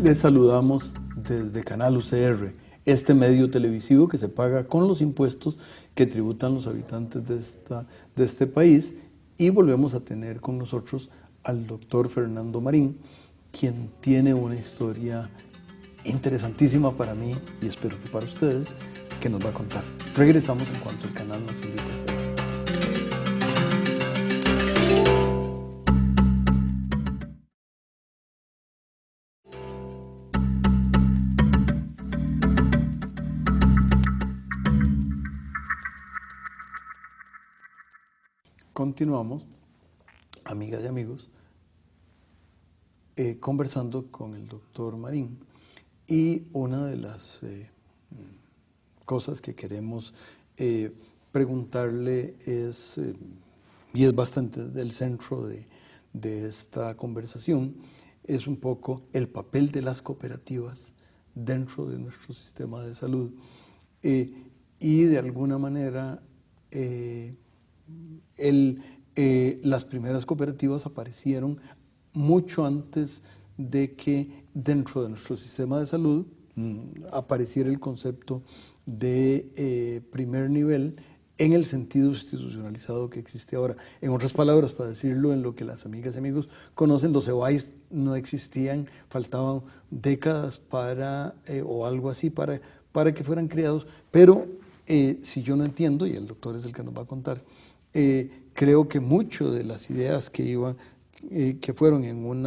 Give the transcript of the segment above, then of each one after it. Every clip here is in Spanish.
Les saludamos desde Canal UCR, este medio televisivo que se paga con los impuestos que tributan los habitantes de este país, y volvemos a tener con nosotros al doctor Fernando Marín, quien tiene una historia interesantísima para mí y espero que para ustedes, que nos va a contar. Regresamos en cuanto el canal nos invite. Continuamos, amigas y amigos, conversando con el doctor Marín, y una de las cosas que queremos preguntarle es, y es bastante del centro de esta conversación, es un poco el papel de las cooperativas dentro de nuestro sistema de salud, y de alguna manera las primeras cooperativas aparecieron mucho antes de que dentro de nuestro sistema de salud apareciera el concepto de primer nivel en el sentido institucionalizado que existe ahora. En otras palabras, para decirlo en lo que las amigas y amigos conocen, los EVAIS no existían, faltaban décadas o algo así para que fueran creados, pero si yo no entiendo, y el doctor es el que nos va a contar, creo que mucho de las ideas que fueron en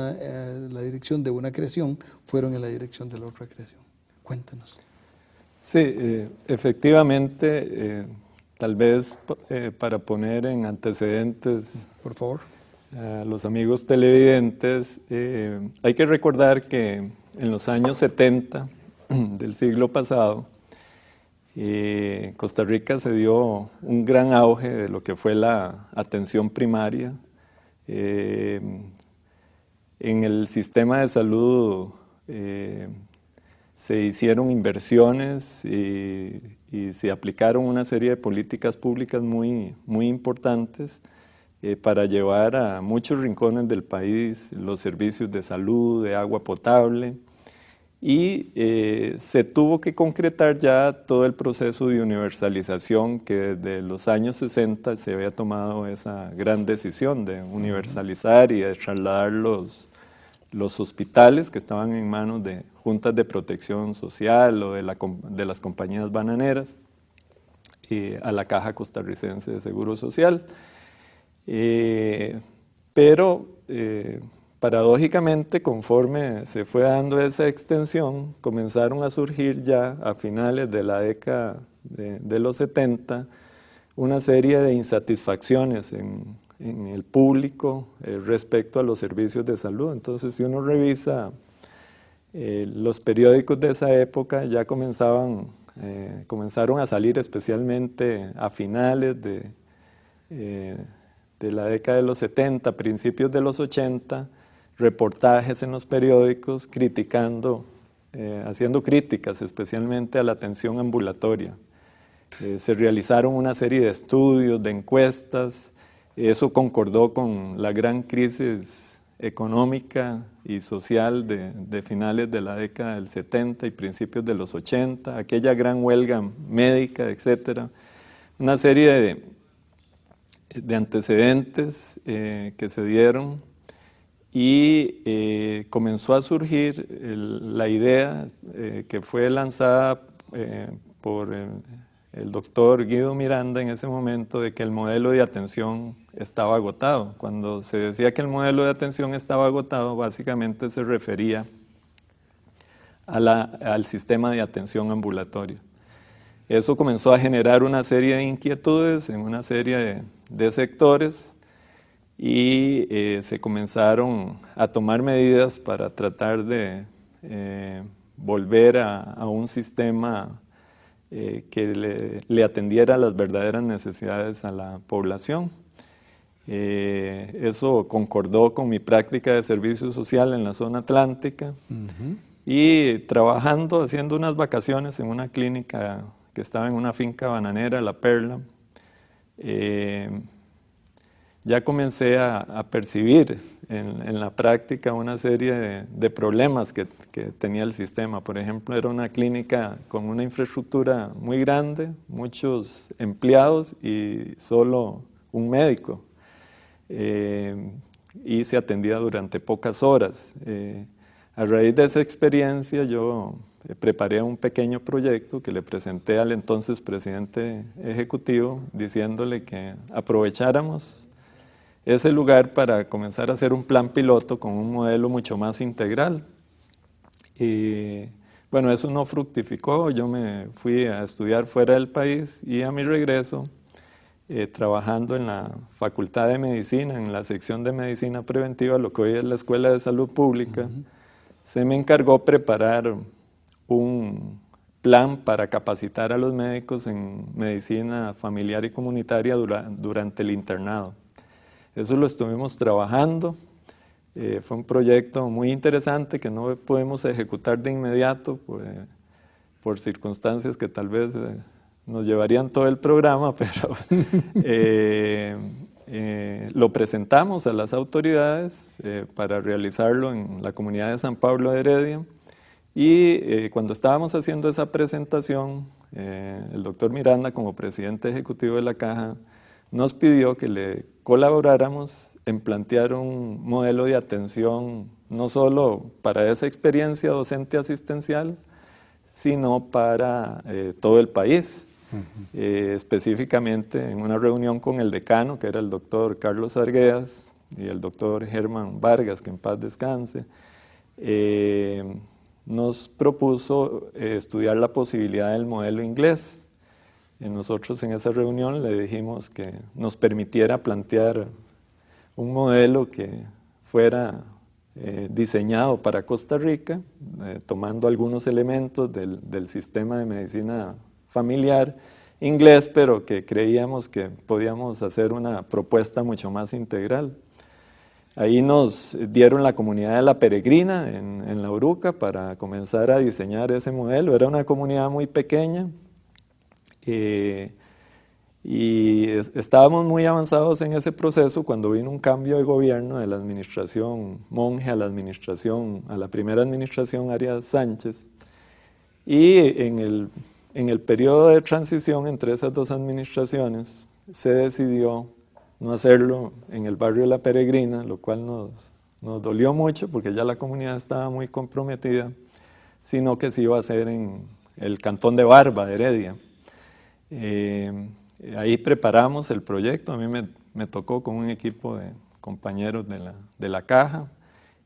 la dirección de una creación, fueron en la dirección de la otra creación. Cuéntanos. Sí, efectivamente, tal vez para poner en antecedentes, por favor, a los amigos televidentes, hay que recordar que en los años 70 del siglo pasado, Costa Rica se dio un gran auge de lo que fue la atención primaria. En el sistema de salud se hicieron inversiones y se aplicaron una serie de políticas públicas muy importantes para llevar a muchos rincones del país los servicios de salud, de agua potable, y se tuvo que concretar ya todo el proceso de universalización que desde los años 60 se había tomado esa gran decisión de universalizar y de trasladar los hospitales que estaban en manos de juntas de protección social o de las compañías bananeras a la Caja Costarricense de Seguro Social. Pero paradójicamente, conforme se fue dando esa extensión, comenzaron a surgir ya a finales de la década de los 70 una serie de insatisfacciones en el público respecto a los servicios de salud. Entonces, si uno revisa los periódicos de esa época, ya comenzaron a salir, especialmente a finales de la década de los 70, principios de los 80, reportajes en los periódicos criticando, haciendo críticas especialmente a la atención ambulatoria. Se realizaron una serie de estudios, de encuestas. Eso concordó con la gran crisis económica y social de finales de la década del 70 y principios de los 80, aquella gran huelga médica, etc. Una serie de antecedentes que se dieron, y comenzó a surgir la idea que fue lanzada por el doctor Guido Miranda en ese momento, de que el modelo de atención estaba agotado. Cuando se decía que el modelo de atención estaba agotado, básicamente se refería al sistema de atención ambulatoria. Eso comenzó a generar una serie de inquietudes en una serie de sectores, y se comenzaron a tomar medidas para tratar de volver a un sistema que le atendiera a las verdaderas necesidades a la población. Eso concordó con mi práctica de servicio social en la zona atlántica, y trabajando, haciendo unas vacaciones en una clínica que estaba en una finca bananera, La Perla, ya comencé a percibir en la práctica una serie de problemas que tenía el sistema. Por ejemplo, era una clínica con una infraestructura muy grande, muchos empleados y solo un médico. Y se atendía durante pocas horas. A raíz de esa experiencia yo preparé un pequeño proyecto que le presenté al entonces presidente ejecutivo diciéndole que aprovecháramos ese lugar para comenzar a hacer un plan piloto con un modelo mucho más integral. Y bueno, eso no fructificó, yo me fui a estudiar fuera del país y a mi regreso, trabajando en la Facultad de Medicina, en la sección de Medicina Preventiva, lo que hoy es la Escuela de Salud Pública, se me encargó preparar un plan para capacitar a los médicos en medicina familiar y comunitaria durante el internado. Eso lo estuvimos trabajando, fue un proyecto muy interesante que no pudimos ejecutar de inmediato por circunstancias que tal vez nos llevarían todo el programa, pero lo presentamos a las autoridades para realizarlo en la comunidad de San Pablo de Heredia. Y cuando estábamos haciendo esa presentación, el doctor Miranda, como presidente ejecutivo de la Caja, nos pidió que le colaboráramos en plantear un modelo de atención no solo para esa experiencia docente asistencial, sino para todo el país. Específicamente en una reunión con el decano, que era el doctor Carlos Arguedas, y el doctor Germán Vargas, que en paz descanse, nos propuso estudiar la posibilidad del modelo inglés. Nosotros en esa reunión le dijimos que nos permitiera plantear un modelo que fuera diseñado para Costa Rica, tomando algunos elementos del sistema de medicina familiar inglés, pero que creíamos que podíamos hacer una propuesta mucho más integral. Ahí nos dieron la comunidad de La Peregrina en La Uruca para comenzar a diseñar ese modelo. Era una comunidad muy pequeña y estábamos muy avanzados en ese proceso cuando vino un cambio de gobierno de la administración Monge a la primera administración Arias Sánchez. Y en el periodo de transición entre esas dos administraciones se decidió no hacerlo en el barrio La Peregrina, lo cual nos dolió mucho porque ya la comunidad estaba muy comprometida, sino que se iba a hacer en el cantón de Barba, de Heredia. Ahí preparamos el proyecto, a mí me tocó con un equipo de compañeros de la Caja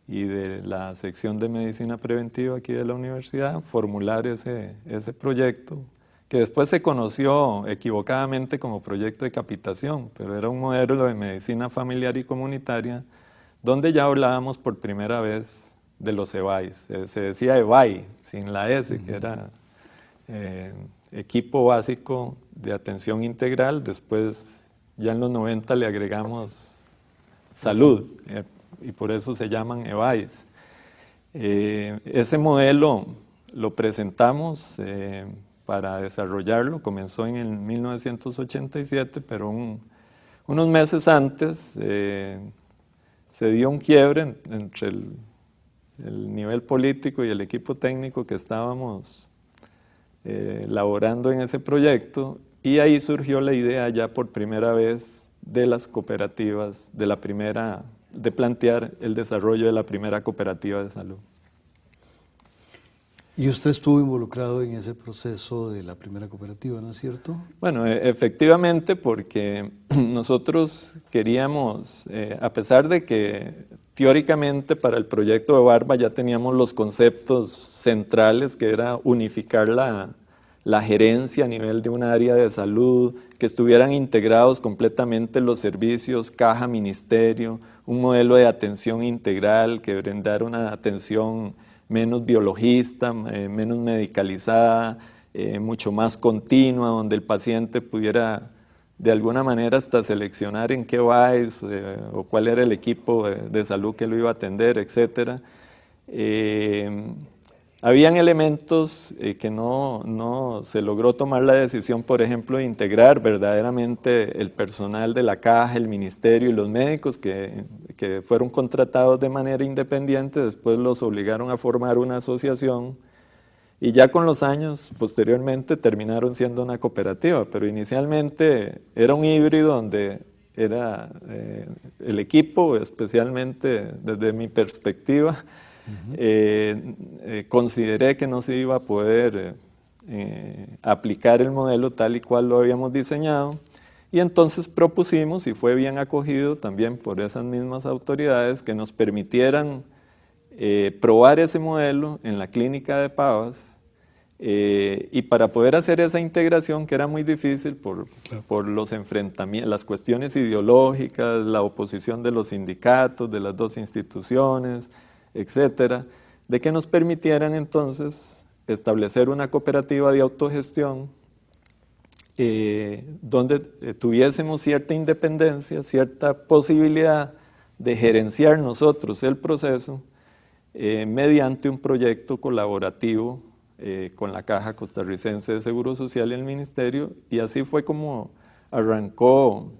y de la sección de Medicina Preventiva aquí de la universidad, formular ese proyecto, que después se conoció equivocadamente como proyecto de capitación, pero era un modelo de medicina familiar y comunitaria, donde ya hablábamos por primera vez de los EBAIs. Se decía EBAI, sin la S, que era equipo básico de atención integral. Después, ya en los 90 le agregamos salud, y por eso se llaman EBAIs. Ese modelo lo presentamos para desarrollarlo, comenzó en el 1987, pero unos meses antes se dio un quiebre entre el nivel político y el equipo técnico que estábamos laborando en ese proyecto, y ahí surgió la idea ya por primera vez de las cooperativas, de plantear el desarrollo de la primera cooperativa de salud. Y usted estuvo involucrado en ese proceso de la primera cooperativa, ¿no es cierto? Bueno, efectivamente, porque nosotros queríamos, a pesar de que teóricamente para el proyecto de Barba ya teníamos los conceptos centrales, que era unificar la gerencia a nivel de un área de salud, que estuvieran integrados completamente los servicios, caja, ministerio, un modelo de atención integral que brindara una atención menos biologista, menos medicalizada, mucho más continua, donde el paciente pudiera de alguna manera hasta seleccionar en qué WAIS o cuál era el equipo de salud que lo iba a atender, etc. Habían elementos que no se logró tomar la decisión, por ejemplo, de integrar verdaderamente el personal de la caja, el ministerio y los médicos, que que fueron contratados de manera independiente, después los obligaron a formar una asociación y ya con los años, posteriormente, terminaron siendo una cooperativa, pero inicialmente era un híbrido donde era el equipo, especialmente desde mi perspectiva, consideré que no se iba a poder aplicar el modelo tal y cual lo habíamos diseñado, y entonces propusimos, y fue bien acogido también por esas mismas autoridades, que nos permitieran probar ese modelo en la clínica de Pavas, y para poder hacer esa integración, que era muy difícil por los enfrentamientos, las cuestiones ideológicas, la oposición de los sindicatos, de las dos instituciones, etcétera, de que nos permitieran entonces establecer una cooperativa de autogestión donde tuviésemos cierta independencia, cierta posibilidad de gerenciar nosotros el proceso mediante un proyecto colaborativo con la Caja Costarricense de Seguro Social y el Ministerio, y así fue como arrancó,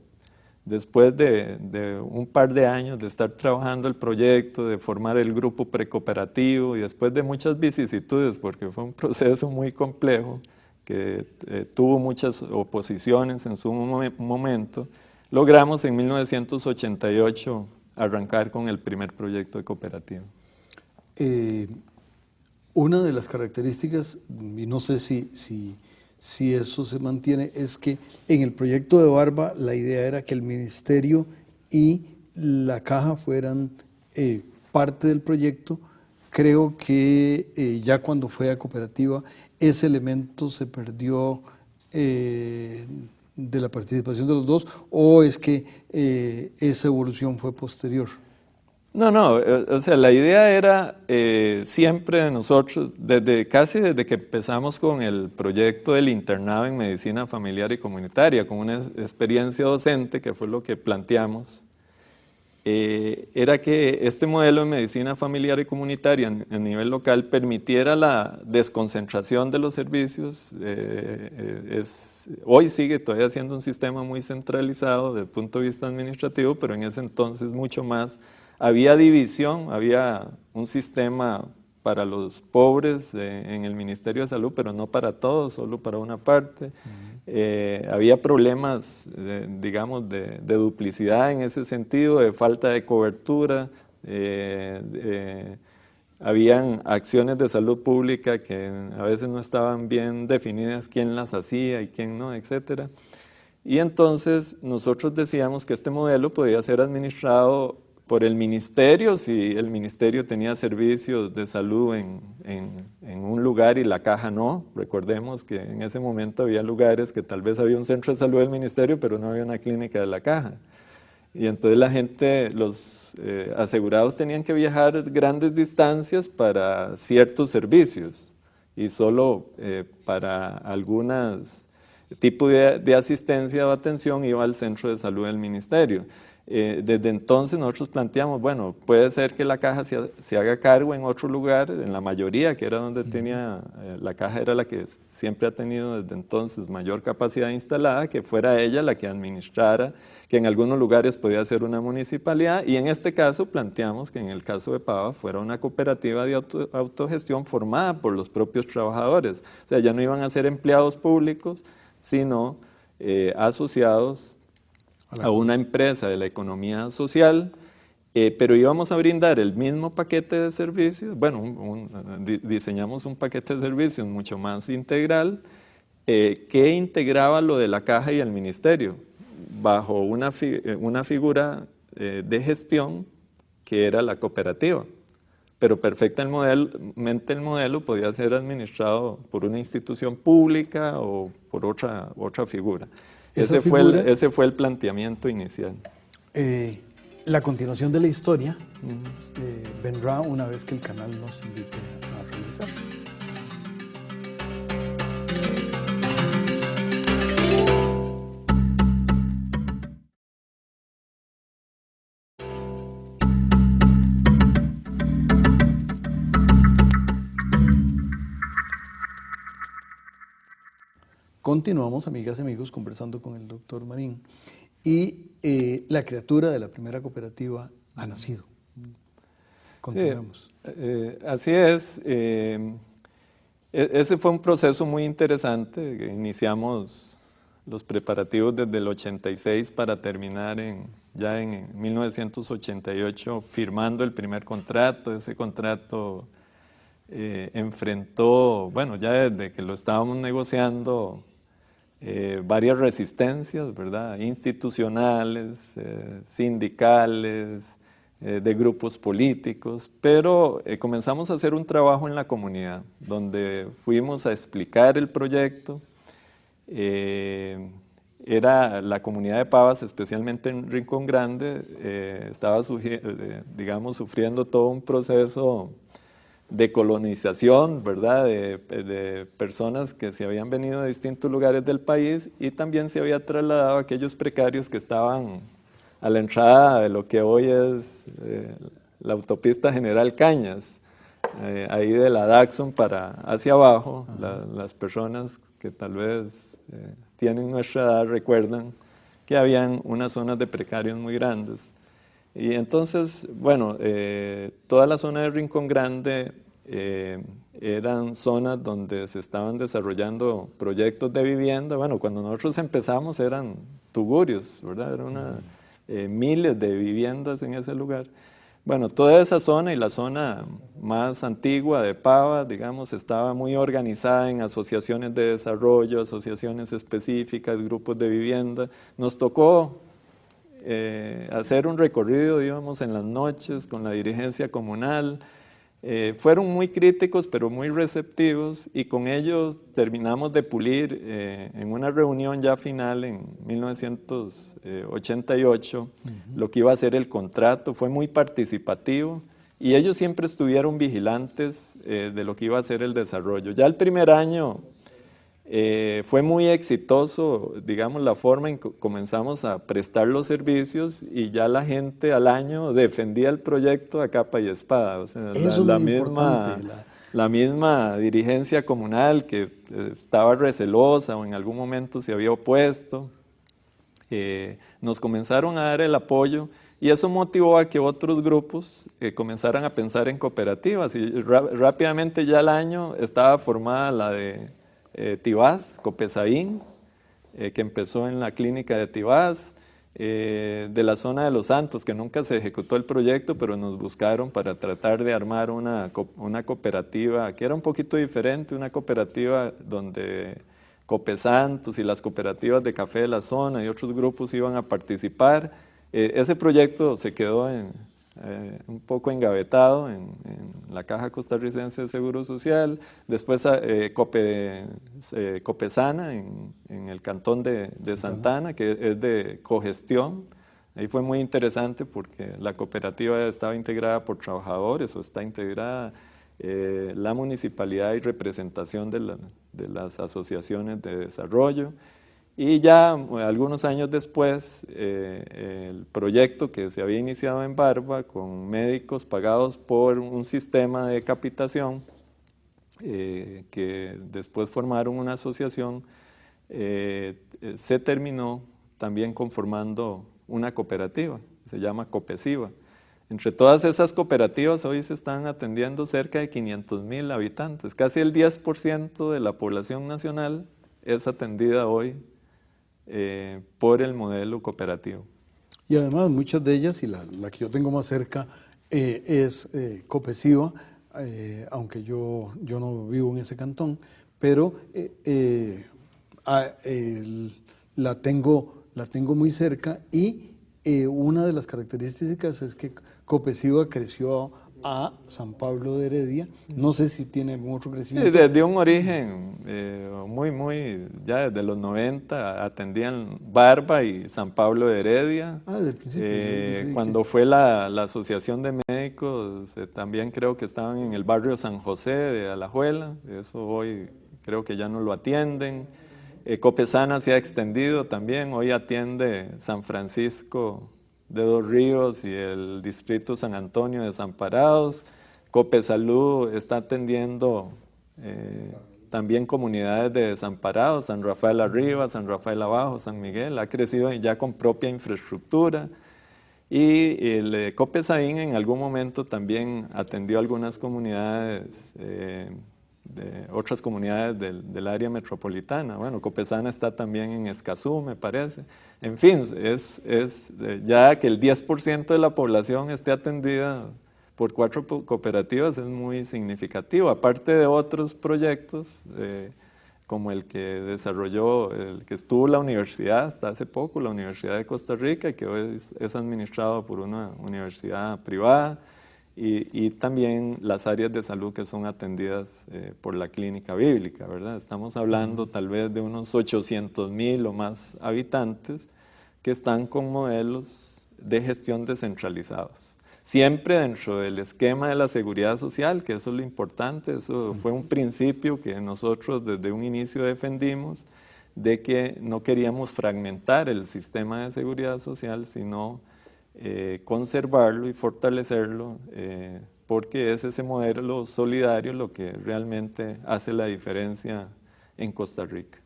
después de un par de años de estar trabajando el proyecto, de formar el grupo precooperativo y después de muchas vicisitudes, porque fue un proceso muy complejo que tuvo muchas oposiciones en su momento, logramos en 1988 arrancar con el primer proyecto de cooperativa. Una de las características, y no sé si eso se mantiene, es que en el proyecto de Barba la idea era que el ministerio y la caja fueran parte del proyecto. Creo que ya cuando fue a cooperativa ese elemento se perdió de la participación de los dos, o es que esa evolución fue posterior. No, o sea, la idea era siempre de nosotros, casi desde que empezamos con el proyecto del internado en medicina familiar y comunitaria, con una experiencia docente, que fue lo que planteamos, era que este modelo de medicina familiar y comunitaria a nivel local permitiera la desconcentración de los servicios. Hoy sigue todavía siendo un sistema muy centralizado desde el punto de vista administrativo, pero en ese entonces mucho más. Había división, había un sistema para los pobres en el Ministerio de Salud, pero no para todos, solo para una parte. Había problemas, digamos, de duplicidad en ese sentido, de falta de cobertura. Habían acciones de salud pública que a veces no estaban bien definidas quién las hacía y quién no, etcétera. Y entonces nosotros decíamos que este modelo podía ser administrado por el ministerio, si el ministerio tenía servicios de salud en un lugar y la caja no. Recordemos que en ese momento había lugares que tal vez había un centro de salud del ministerio, pero no había una clínica de la caja. Y entonces la gente, los asegurados tenían que viajar grandes distancias para ciertos servicios y solo para algunos tipos de asistencia o atención iba al centro de salud del ministerio. Desde entonces nosotros planteamos, bueno, puede ser que la caja se haga cargo en otro lugar, en la mayoría, que era donde tenía, la caja era la que siempre ha tenido desde entonces mayor capacidad instalada, que fuera ella la que administrara, que en algunos lugares podía ser una municipalidad, y en este caso planteamos que en el caso de Pava fuera una cooperativa de autogestión formada por los propios trabajadores. O sea, ya no iban a ser empleados públicos, sino asociados a una empresa de la economía social, pero íbamos a brindar el mismo paquete de servicios. Bueno, diseñamos un paquete de servicios mucho más integral que integraba lo de la caja y el ministerio bajo una figura de gestión que era la cooperativa, pero perfectamente el modelo podía ser administrado por una institución pública o por otra figura. Ese fue el planteamiento inicial. La continuación de la historia vendrá una vez que el canal nos invite a realizar. Continuamos, amigas y amigos, conversando con el doctor Marín. Y la criatura de la primera cooperativa ha nacido. Continuemos. Sí, así es. Ese fue un proceso muy interesante. Iniciamos los preparativos desde el 86 para terminar ya en 1988 firmando el primer contrato. Ese contrato enfrentó, bueno, ya desde que lo estábamos negociando, varias resistencias, ¿verdad? Institucionales, sindicales, de grupos políticos, pero comenzamos a hacer un trabajo en la comunidad, donde fuimos a explicar el proyecto. Era la comunidad de Pavas, especialmente en Rincón Grande, estaba digamos, sufriendo todo un proceso de colonización, ¿verdad? De personas que se habían venido de distintos lugares del país, y también se había trasladado a aquellos precarios que estaban a la entrada de lo que hoy es la autopista General Cañas, ahí de la Daxon para hacia abajo. Las personas que tal vez tienen nuestra edad recuerdan que habían unas zonas de precarios muy grandes. Y entonces, bueno, toda la zona de Rincón Grande eran zonas donde se estaban desarrollando proyectos de vivienda. Bueno, cuando nosotros empezamos eran tugurios, ¿verdad? Era miles de viviendas en ese lugar. Bueno, toda esa zona y la zona más antigua de Pava, digamos, estaba muy organizada en asociaciones de desarrollo, asociaciones específicas, grupos de vivienda. Nos tocó hacer un recorrido, íbamos en las noches con la dirigencia comunal. Fueron muy críticos, pero muy receptivos, y con ellos terminamos de pulir en una reunión ya final en 1988 lo que iba a ser el contrato. Fue muy participativo y ellos siempre estuvieron vigilantes de lo que iba a ser el desarrollo. Ya el primer año fue muy exitoso, digamos, la forma en que comenzamos a prestar los servicios, y ya la gente al año defendía el proyecto a capa y espada. O sea, la misma dirigencia comunal que estaba recelosa o en algún momento se había opuesto, nos comenzaron a dar el apoyo, y eso motivó a que otros grupos comenzaran a pensar en cooperativas, y rápidamente ya al año estaba formada la de Tibás, Copesaín, que empezó en la clínica de Tibás, de la zona de Los Santos, que nunca se ejecutó el proyecto, pero nos buscaron para tratar de armar una cooperativa que era un poquito diferente, una cooperativa donde Copesantos y las cooperativas de café de la zona y otros grupos iban a participar. Ese proyecto se quedó un poco engavetado en la Caja Costarricense de Seguro Social. Después Copesana en el cantón de Santana, que es de cogestión. Ahí fue muy interesante porque la cooperativa estaba integrada por trabajadores, o está integrada la municipalidad y representación de las asociaciones de desarrollo. Y ya algunos años después, el proyecto que se había iniciado en Barba, con médicos pagados por un sistema de capitación, que después formaron una asociación, se terminó también conformando una cooperativa, se llama Copesiva. Entre todas esas cooperativas hoy se están atendiendo cerca de 500,000 habitantes, casi el 10% de la población nacional es atendida hoy por el modelo cooperativo. Y además muchas de ellas, y la que yo tengo más cerca es Copesiva, aunque yo no vivo en ese cantón, pero la tengo muy cerca, y una de las características es que Copesiva creció a San Pablo de Heredia. No sé si tiene algún otro crecimiento. Sí, desde un origen ya desde los 90 atendían Barba y San Pablo de Heredia. Desde el principio. Cuando fue la Asociación de Médicos, también creo que estaban en el barrio San José de Alajuela. Eso hoy creo que ya no lo atienden. Copesana se ha extendido también, hoy atiende San Francisco de Dos Ríos y el distrito San Antonio de Desamparados. Copesalud está atendiendo también comunidades de desamparados, San Rafael Arriba, San Rafael Abajo, San Miguel. Ha crecido ya con propia infraestructura. Y el Copesaín en algún momento también atendió algunas comunidades, de otras comunidades del área metropolitana. Bueno, Copesana está también en Escazú, me parece. En fin, ya que el 10% de la población esté atendida por 4 cooperativas es muy significativo, aparte de otros proyectos como el que desarrolló, el que estuvo la universidad hasta hace poco, la Universidad de Costa Rica, que hoy es administrado por una universidad privada, y también las áreas de salud que son atendidas por la clínica bíblica, ¿verdad? Estamos hablando tal vez de unos 800,000 o más habitantes que están con modelos de gestión descentralizados. Siempre dentro del esquema de la seguridad social, que eso es lo importante, eso fue un principio que nosotros desde un inicio defendimos, de que no queríamos fragmentar el sistema de seguridad social, sino conservarlo y fortalecerlo, porque es ese modelo solidario lo que realmente hace la diferencia en Costa Rica.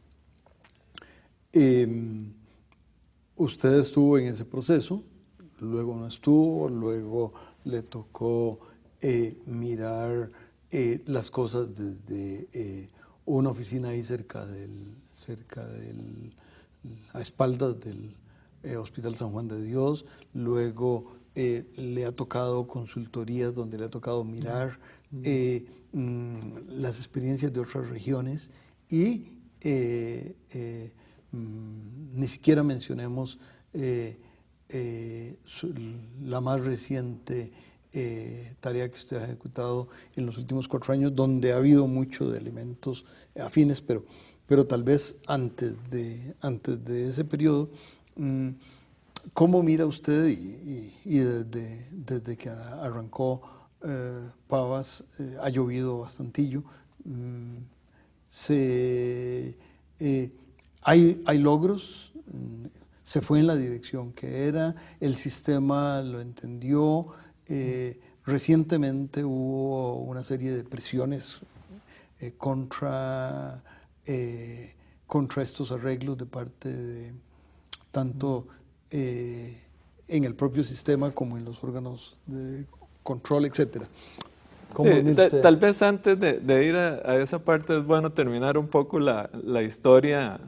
Usted estuvo en ese proceso, luego no estuvo, luego le tocó mirar las cosas desde una oficina ahí a espaldas del Hospital San Juan de Dios, luego le ha tocado consultorías donde le ha tocado mirar las experiencias de otras regiones y ni siquiera mencionemos la más reciente tarea que usted ha ejecutado en los últimos 4 años, donde ha habido mucho de elementos afines, pero tal vez antes de ese periodo, ¿cómo mira usted y desde que arrancó Pavas ha llovido bastantillo? ¿Hay logros? ¿Se fue en la dirección que era? ¿El sistema lo entendió? Recientemente hubo una serie de presiones contra estos arreglos de parte de tanto en el propio sistema como en los órganos de control, etcétera. Sí, tal vez antes de ir a esa parte es bueno terminar un poco la historia,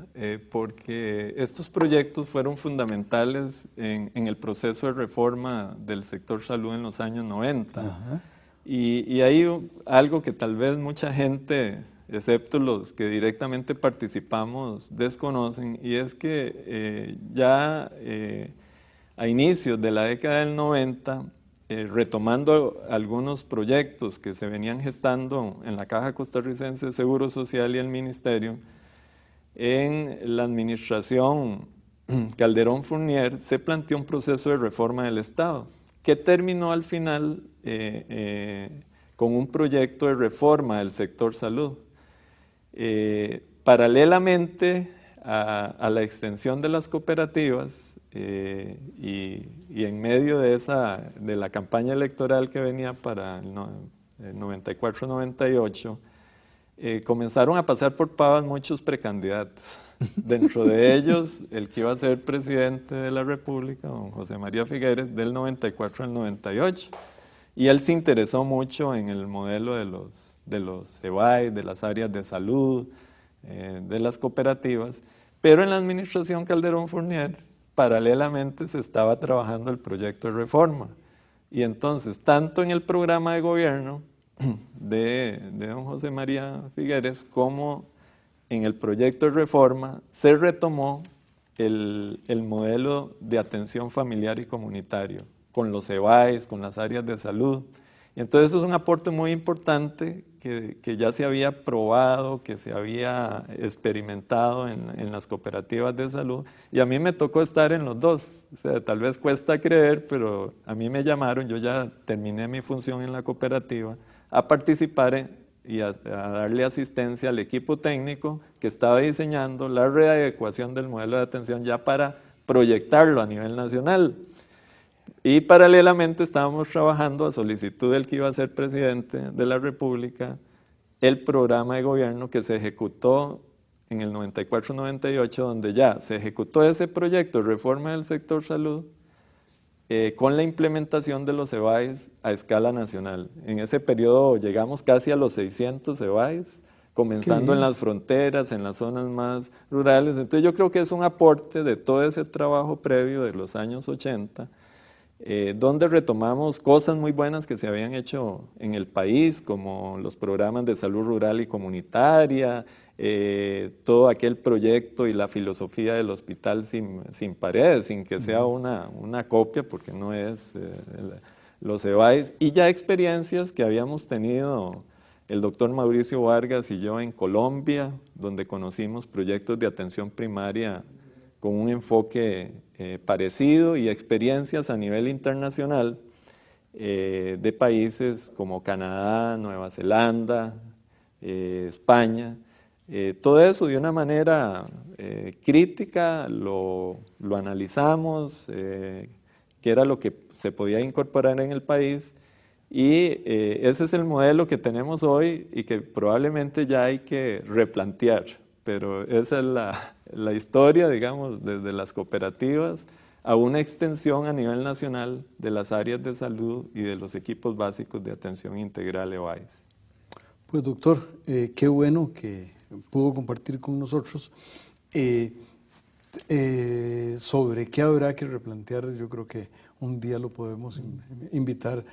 porque estos proyectos fueron fundamentales en el proceso de reforma del sector salud en los años 90. Ajá. Y hay algo que tal vez mucha gente, excepto los que directamente participamos, desconocen, y es que ya a inicios de la década del 90, retomando algunos proyectos que se venían gestando en la Caja Costarricense de Seguro Social y el Ministerio, en la administración Calderón Fournier se planteó un proceso de reforma del Estado, que terminó al final con un proyecto de reforma del sector salud. Paralelamente a la extensión de las cooperativas, y en medio de la campaña electoral que venía para el 94-98, comenzaron a pasar por Pavas muchos precandidatos. Dentro de ellos, el que iba a ser presidente de la República, don José María Figueres, del 94 al 98. Y él se interesó mucho en el modelo de los EBAI, de las áreas de salud, de las cooperativas, pero en la administración Calderón Fournier, paralelamente se estaba trabajando el proyecto de reforma. Y entonces, tanto en el programa de gobierno de don José María Figueres como en el proyecto de reforma, se retomó el modelo de atención familiar y comunitario, con los EBAIS, con las áreas de salud. Y entonces eso es un aporte muy importante que ya se había probado, que se había experimentado en las cooperativas de salud, y a mí me tocó estar en los dos. O sea, tal vez cuesta creer, pero a mí me llamaron, yo ya terminé mi función en la cooperativa, a participar y a darle asistencia al equipo técnico que estaba diseñando la readecuación del modelo de atención ya para proyectarlo a nivel nacional. Y paralelamente estábamos trabajando a solicitud del que iba a ser presidente de la República el programa de gobierno que se ejecutó en el 94-98, donde ya se ejecutó ese proyecto de reforma del sector salud, con la implementación de los EBAIS a escala nacional. En ese periodo llegamos casi a los 600 EBAIS, comenzando en las fronteras, en las zonas más rurales. Entonces yo creo que es un aporte de todo ese trabajo previo de los años 80, donde retomamos cosas muy buenas que se habían hecho en el país, como los programas de salud rural y comunitaria, todo aquel proyecto y la filosofía del hospital sin paredes, sin que sea una copia, porque no es los EBAIS, y ya experiencias que habíamos tenido el doctor Mauricio Vargas y yo en Colombia, donde conocimos proyectos de atención primaria con un enfoque parecido y experiencias a nivel internacional de países como Canadá, Nueva Zelanda, España. Todo eso de una manera crítica lo analizamos, qué era lo que se podía incorporar en el país, y ese es el modelo que tenemos hoy y que probablemente ya hay que replantear, pero esa es la historia, digamos, desde las cooperativas a una extensión a nivel nacional de las áreas de salud y de los equipos básicos de atención integral EBAIS. Pues doctor, qué bueno que pudo compartir con nosotros sobre qué habrá que replantear. Yo creo que un día lo podemos invitar,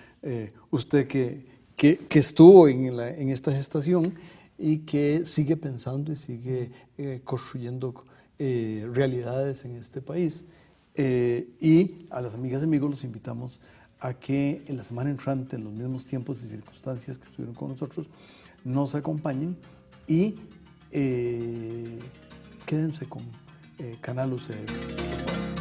usted que estuvo en esta gestación y que sigue pensando y sigue construyendo realidades en este país. Y a las amigas y amigos los invitamos a que en la semana entrante, en los mismos tiempos y circunstancias que estuvieron con nosotros, nos acompañen y quédense con Canal UCR.